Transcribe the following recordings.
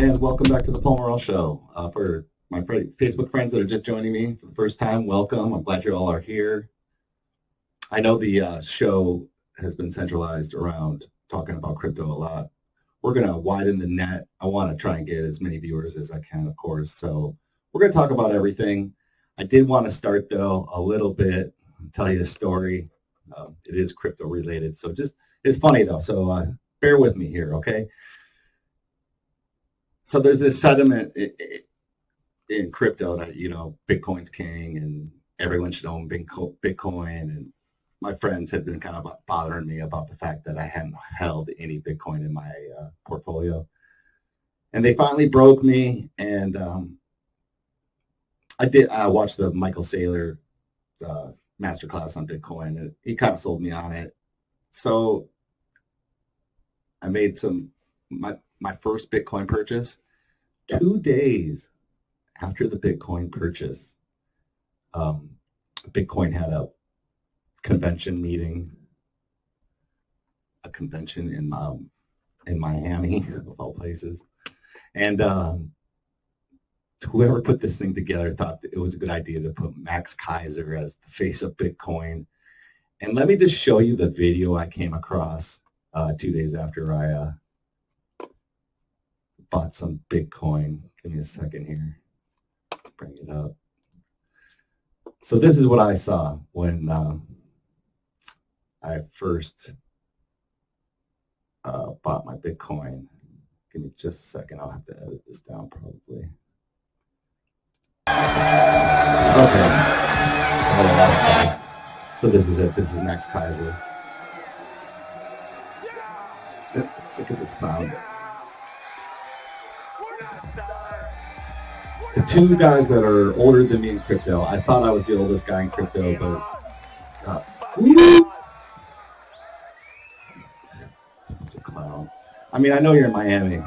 and welcome back to the Paul Murrell Show. For my Facebook friends that are just joining me for the first time, welcome. I'm glad you all are here. I know the show has been centralized around talking about crypto a lot. We're going to widen the net. I want to try and get as many viewers as I can, of course. So we're going to talk about everything. I did want to start, though, a little bit, tell you a story. It is crypto related. So it's funny, though. So bear with me here, okay? So there's this sentiment in crypto that, Bitcoin's king and everyone should own Bitcoin. And my friends had been kind of bothering me about the fact that I hadn't held any Bitcoin in my portfolio. And they finally broke me. And I watched the Michael Saylor masterclass on Bitcoin. And he kind of sold me on it. So I made my first Bitcoin purchase 2 days after the Bitcoin purchase. Bitcoin had a convention in Miami, of all places. And whoever put this thing together thought that it was a good idea to put Max Kaiser as the face of Bitcoin. And let me just show you the video I came across 2 days after I bought some Bitcoin. Give me a second here. Bring it up. So this is what I saw when I first bought my Bitcoin. Give me just a second. I'll have to edit this down probably. Okay. So this is it. This is Max Kaiser. Look at this clown. The two guys that are older than me in crypto, I thought I was the oldest guy in crypto, but such a clown. I mean, I know you're in Miami.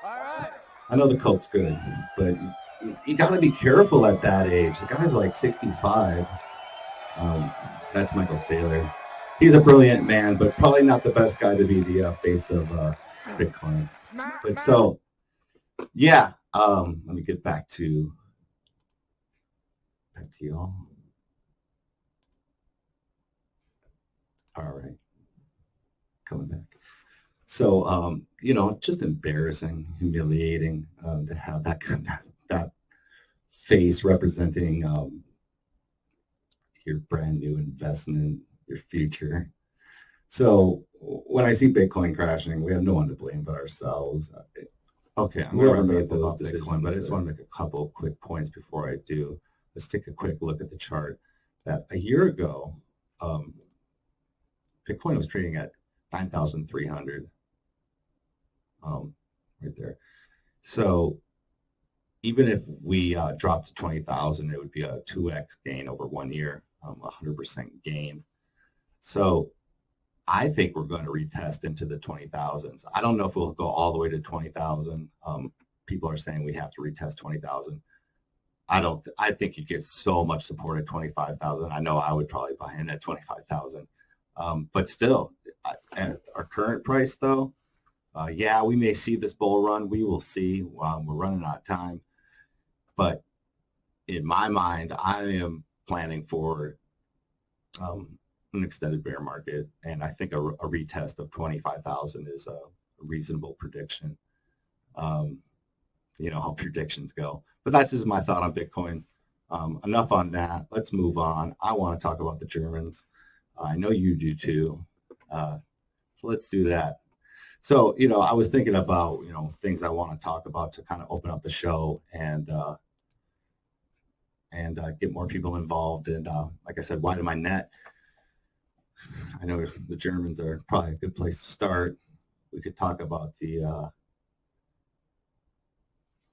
I know the coke's good, but you got to be careful at that age. The guy's like 65. That's Michael Saylor. He's a brilliant man, but probably not the best guy to be the face of Bitcoin. But so, yeah. Let me get back to y'all. All right, coming back. So, just embarrassing, humiliating to have that face representing your brand new investment, your future. So when I see Bitcoin crashing, we have no one to blame but ourselves. Okay, I'm going to make those decisions, but I just want to make a couple of quick points before I do. Let's take a quick look at the chart. That a year ago, Bitcoin was trading at 9,300, right there. So even if we dropped to 20,000, it would be a 2x gain over 1 year, 100% gain. So I think we're going to retest into the 20,000s. I don't know if we'll go all the way to 20,000. People are saying we have to retest 20,000. I think you get so much support at 25,000. I know I would probably buy in at 25,000. But still, at our current price, though, yeah, we may see this bull run. We will see. We're running out of time. But in my mind, I am planning for an extended bear market, and I think a retest of 25,000 is a reasonable prediction. How predictions go. But that's just my thought on Bitcoin. Enough on that. Let's move on. I want to talk about the Germans. I know you do too. So let's do that. So, I was thinking about, things I want to talk about to kind of open up the show and get more people involved. And like I said, widen my net. I know the Germans are probably a good place to start. We could talk about the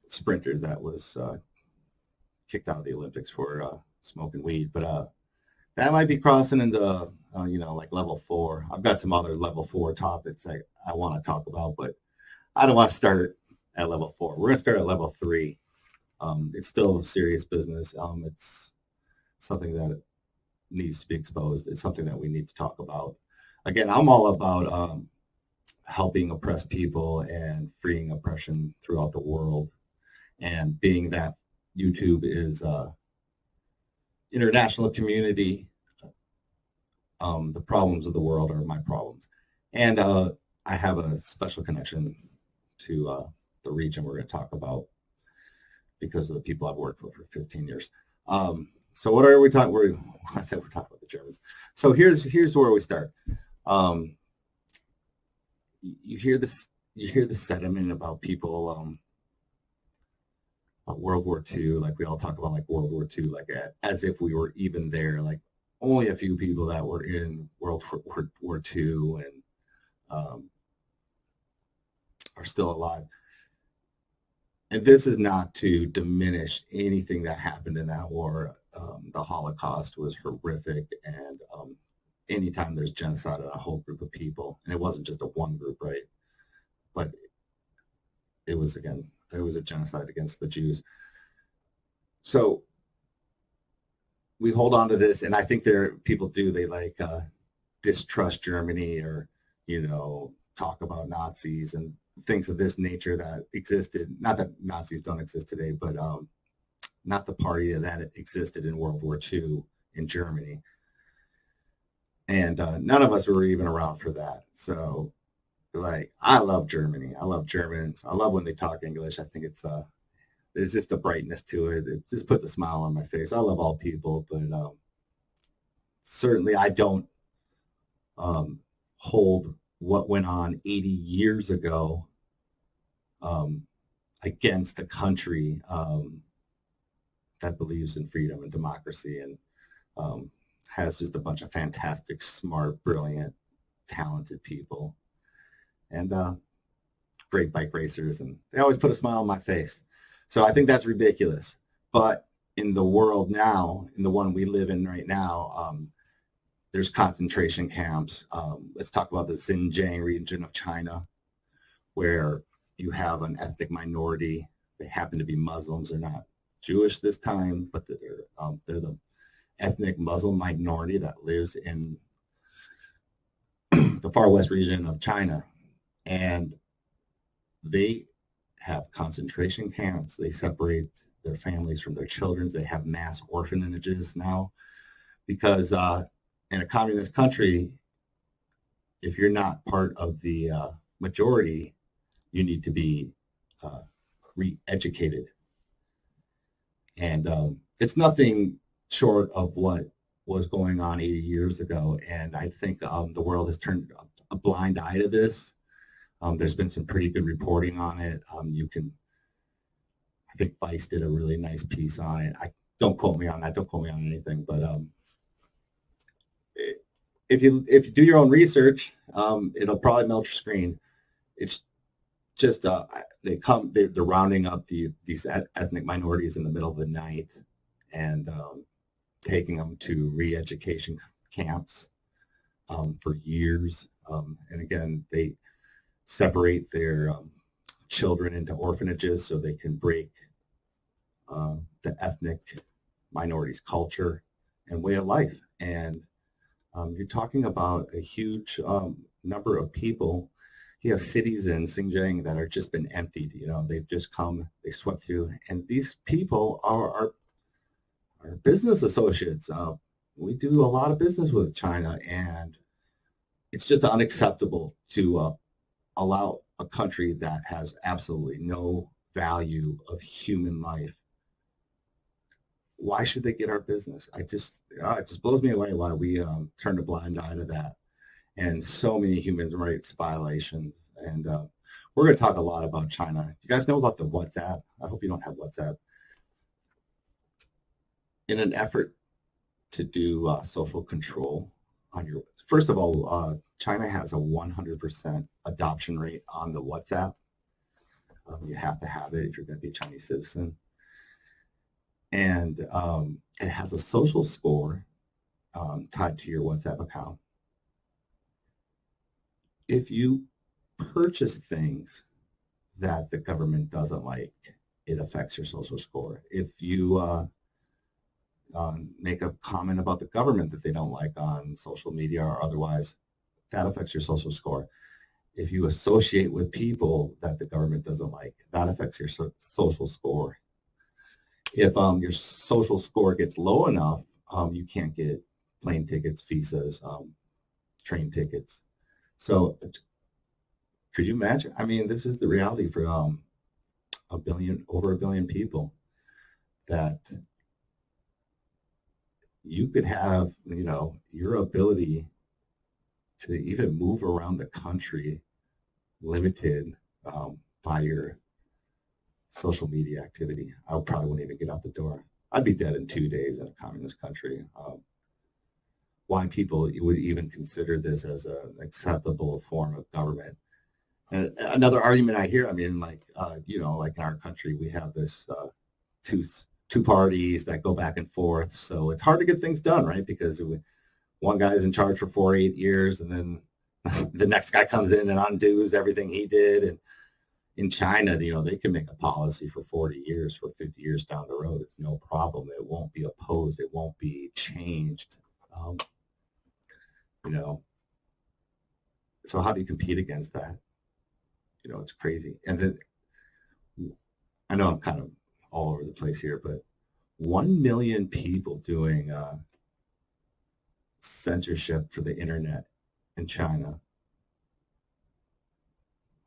sprinter that was kicked out of the Olympics for smoking weed, but that might be crossing into like level 4. I've got some other level 4 topics I want to talk about, but I don't want to start at level 4. We're going to start at level 3. It's still serious business. It's something that needs to be exposed. It's something that we need to talk about. Again, I'm all about helping oppressed people and freeing oppression throughout the world. And being that YouTube is a international community, the problems of the world are my problems. And I have a special connection to the region we're going to talk about because of the people I've worked with for 15 years. So what are we talking? I said we're talking about the Germans. So here's where we start. You hear the sentiment about people about World War II, like we all talk about like World War II, like as if we were even there. Like only a few people that were in World War II and are still alive. And this is not to diminish anything that happened in that war. The Holocaust was horrific, and anytime there's genocide on a whole group of people, and it wasn't just a one group, right? But it was a genocide against the Jews. So we hold on to this, and I think people do. They like distrust Germany, or talk about Nazis and things of this nature that existed. Not that Nazis don't exist today, but not the party that existed in World War II in Germany. And none of us were even around for that. So, like, I love Germany. I love Germans. I love when they talk English. I think there's just a brightness to it. It just puts a smile on my face. I love all people, but certainly I don't hold what went on 80 years ago against a country that believes in freedom and democracy and has just a bunch of fantastic, smart, brilliant, talented people and great bike racers. And they always put a smile on my face. So I think that's ridiculous. But in the world now, in the one we live in right now, there's concentration camps. Let's talk about the Xinjiang region of China, where you have an ethnic minority. They happen to be Muslims. They're not Jewish this time, but they're the ethnic Muslim minority that lives in the far west region of China. And they have concentration camps. They separate their families from their children. They have mass orphanages now because in a communist country, if you're not part of the majority, you need to be re-educated. And it's nothing short of what was going on 80 years ago. And I think the world has turned a blind eye to this. There's been some pretty good reporting on it. I think Vice did a really nice piece on it. Don't quote me on that. Don't quote me on anything. But if you do your own research, it'll probably melt your screen. It's just they're rounding up these ethnic minorities in the middle of the night and taking them to re-education camps for years. And again, they separate their children into orphanages so they can break the ethnic minorities' culture and way of life. And you're talking about a huge number of people. You have cities in Xinjiang that are just been emptied. They've just come, they swept through, and these people are business associates. We do a lot of business with China, and it's just unacceptable to allow a country that has absolutely no value of human life. Why should they get our business? It just blows me away why we turn a blind eye to that. And so many human rights violations. And we're going to talk a lot about China. You guys know about the WhatsApp? I hope you don't have WhatsApp. In an effort to do social control on your, first of all, China has a 100% adoption rate on the WhatsApp. You have to have it if you're going to be a Chinese citizen. And it has a social score tied to your WhatsApp account. If you purchase things that the government doesn't like, it affects your social score. If you make a comment about the government that they don't like on social media or otherwise, that affects your social score. if you associate with people that the government doesn't like, that affects your social score. If your social score gets low enough, you can't get plane tickets, visas, train tickets. So could you imagine? I mean, this is the reality for over a billion people, that you could have, your ability to even move around the country limited by your social media activity. I probably wouldn't even get out the door. I'd be dead in 2 days in a communist country. Why people would even consider this as an acceptable form of government. And another argument I hear, I mean, like in our country, we have this two parties that go back and forth. So it's hard to get things done, right? Because one guy's in charge for 4 or 8 years, and then the next guy comes in and undoes everything he did. And in China, they can make a policy for 40 years, for 50 years down the road. It's no problem. It won't be opposed. It won't be changed. So how do you compete against that? It's crazy. And then I know I'm kind of all over the place here, but 1 million people doing censorship for the internet in China.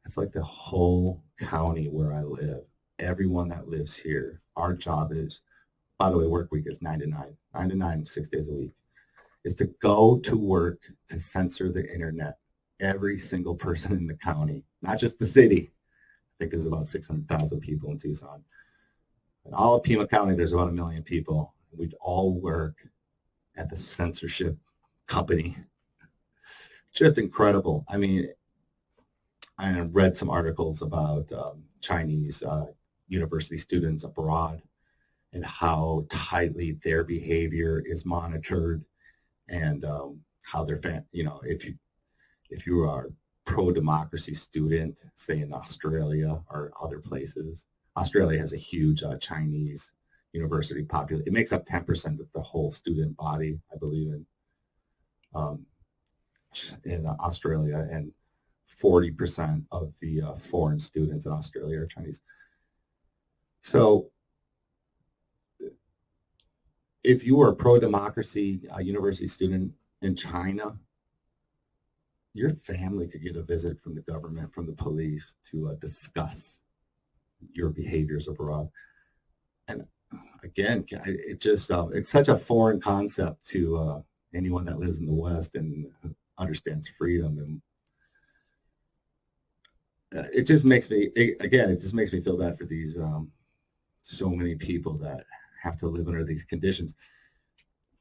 It's like the whole county where I live. Everyone that lives here, our job is, by the way, work week is 9 to 9, 6 days a week, is to go to work to censor the internet. Every single person in the county, not just the city. I think there's about 600,000 people in Tucson. In all of Pima County, there's about 1 million people. We'd all work at the censorship company. Just incredible. I mean, I read some articles about Chinese university students abroad and how tightly their behavior is monitored, and how their if you are a pro-democracy student, say in Australia or other places. Australia has a huge Chinese university population. It makes up 10% of the whole student body, I believe, in Australia, and 40% of the foreign students in Australia are Chinese. So if you are a pro-democracy university student in China, your family could get a visit from the government, from the police, to discuss your behaviors abroad. And again, it's such a foreign concept to anyone that lives in the West and understands freedom. And it just makes me feel bad for these so many people that have to live under these conditions.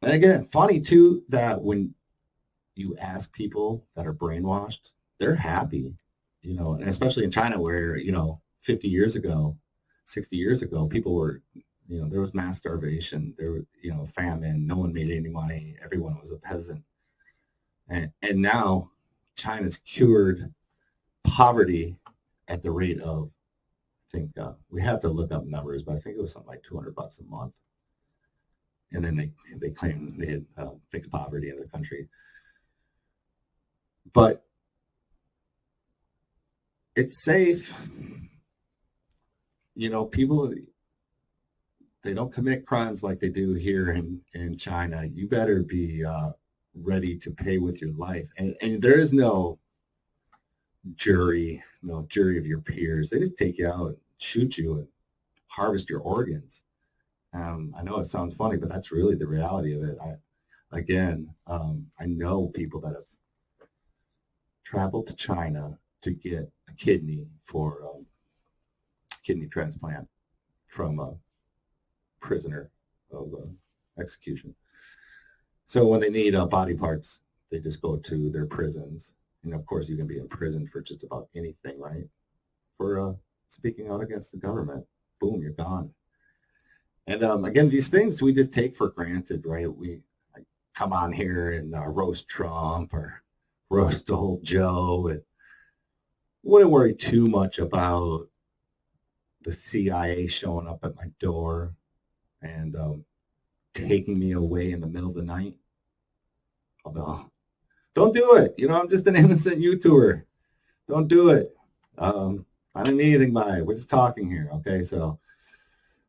And again, funny too, that when you ask people that are brainwashed, they're happy, and especially in China where, 50 years ago, 60 years ago, people were, there was mass starvation, there was, famine, no one made any money, everyone was a peasant. And now China's cured poverty at the rate of, I think, we have to look up numbers, but I think it was something like $200 a month. And then they claim they had fixed poverty in their country. But it's safe. People, they don't commit crimes like they do here in China. You better be ready to pay with your life. And there is no jury of your peers. They just take you out and shoot you and harvest your organs. I know it sounds funny, but that's really the reality of it. I know people that have traveled to China to get a kidney for kidney transplant from a prisoner of execution. So when they need body parts, they just go to their prisons. And of course, you can be in prison for just about anything, right? For speaking out against the government. Boom, you're gone. And again, these things we just take for granted, right? We come on here and roast Trump or roast old Joe, and wouldn't worry too much about the CIA showing up at my door and taking me away in the middle of the night. Although, don't do it. I'm just an innocent YouTuber. Don't do it. I don't need anything by it. We're just talking here. Okay. So,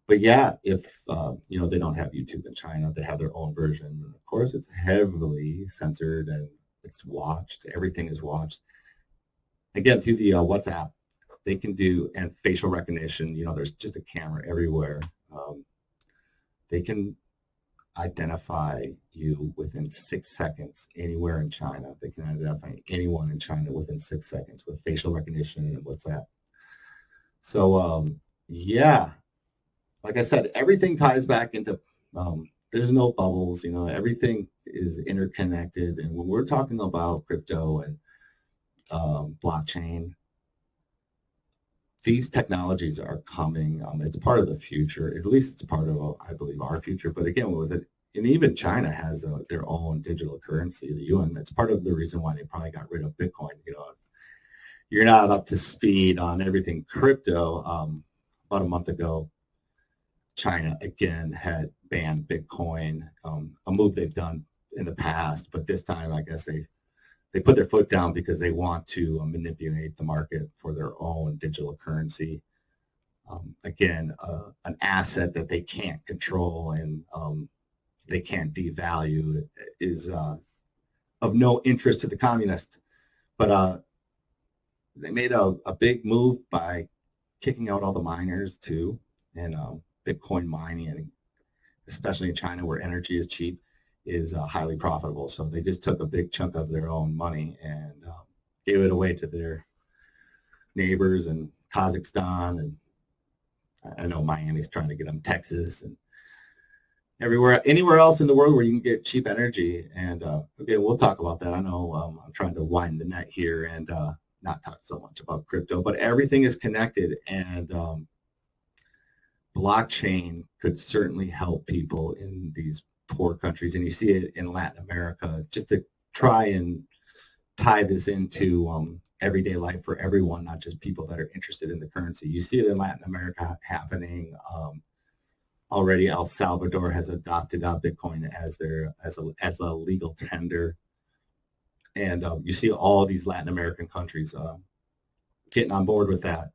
but yeah, if, they don't have YouTube in China, they have their own version. And of course, it's heavily censored and it's watched. Everything is watched. Again, through the WhatsApp, they can do, and facial recognition, there's just a camera everywhere. They can identify you within 6 seconds anywhere in China. They can identify anyone in China within 6 seconds with facial recognition and WhatsApp. So, yeah, like I said, everything ties back into, there's no bubbles, everything is interconnected. And when we're talking about crypto and blockchain, these technologies are coming. It's part of the future. At least it's part of, I believe, our future. But again, with it, and even China has their own digital currency, the yuan. That's part of the reason why they probably got rid of Bitcoin. You're not up to speed on everything crypto. About a month ago, China again had banned Bitcoin, a move they've done in the past, but this time I guess they put their foot down because they want to manipulate the market for their own digital currency. Again, an asset that they can't control and they can't devalue is of no interest to the communists. But they made a big move by kicking out all the miners too, and Bitcoin mining, especially in China where energy is cheap, is highly profitable. So they just took a big chunk of their own money and gave it away to their neighbors in Kazakhstan. And I know Miami's trying to get them Texas and anywhere else in the world where you can get cheap energy. And okay, we'll talk about that. I know I'm trying to widen the net here and not talk so much about crypto, but everything is connected, and blockchain could certainly help people in these poor countries. And you see it in Latin America, just to try and tie this into everyday life for everyone, not just people that are interested in the currency. You see it in Latin America happening. Already El Salvador has adopted Bitcoin as a legal tender. And you see all these Latin American countries getting on board with that.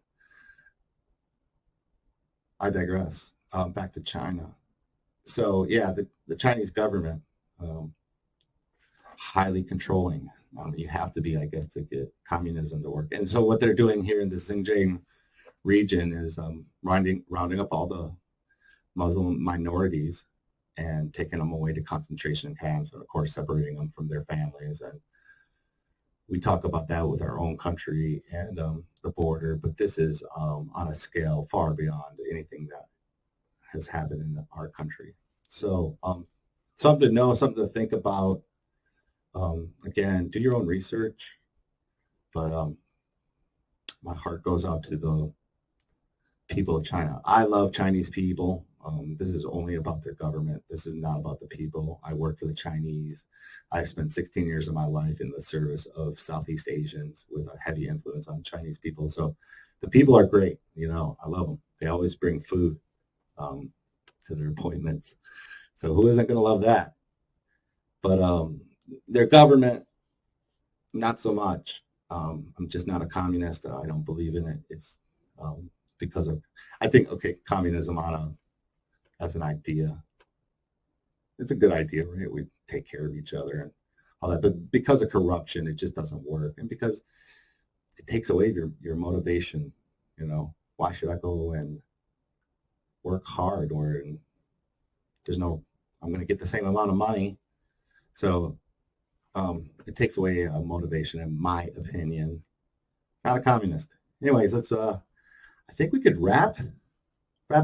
I digress. Back to China. So yeah, the Chinese government, highly controlling. You have to be, I guess, to get communism to work. And so what they're doing here in the Xinjiang region is rounding up all the Muslim minorities and taking them away to concentration camps, and of course separating them from their families. And we talk about that with our own country and the border, but this is on a scale far beyond anything that has happened in our country. So something to know, something to think about. Again, do your own research, but my heart goes out to the people of China. I love Chinese people. This is only about their government. This is not about the people. I work for the Chinese. I spent 16 years of my life in the service of Southeast Asians with a heavy influence on Chinese people. So the people are great. I love them. They always bring food to their appointments. So who isn't going to love that? But their government, not so much. I'm just not a communist. I don't believe in it. It's because of, I think, okay, communism as an idea, it's a good idea, right? We take care of each other and all that, but because of corruption, it just doesn't work, and because it takes away your motivation. Why should I go and work hard or I'm going to get the same amount of money? So it takes away motivation, in my opinion. Not a communist. Anyways, I think we could wrap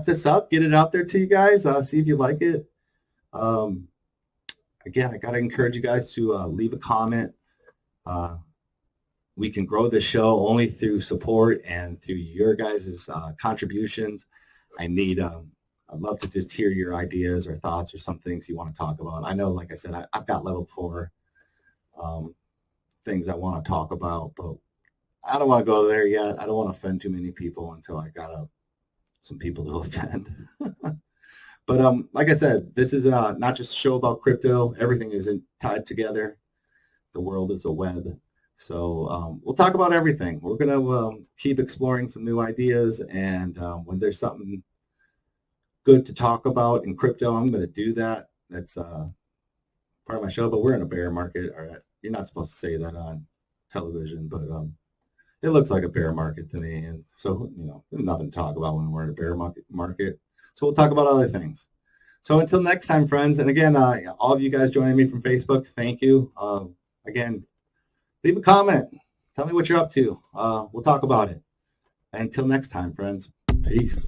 this up, get it out there to you guys, see if you like it. Again, I got to encourage you guys to leave a comment. We can grow this show only through support and through your guys' contributions. I'd love to just hear your ideas or thoughts or some things you want to talk about. I know, like I said, I've got level 4 things I want to talk about, but I don't want to go there yet. I don't want to offend too many people until I got some people to offend. But like I said, this is not just a show about crypto. Everything is tied together. The world is a web. So we'll talk about everything. We're going to keep exploring some new ideas, and when there's something good to talk about in crypto, I'm going to do that. That's part of my show, but we're in a bear market. All right. You're not supposed to say that on television, but it looks like a bear market to me. And so, there's nothing to talk about when we're in a bear market. So we'll talk about other things. So until next time, friends. And again, all of you guys joining me from Facebook, thank you. Again, leave a comment. Tell me what you're up to. We'll talk about it. Until next time, friends. Peace.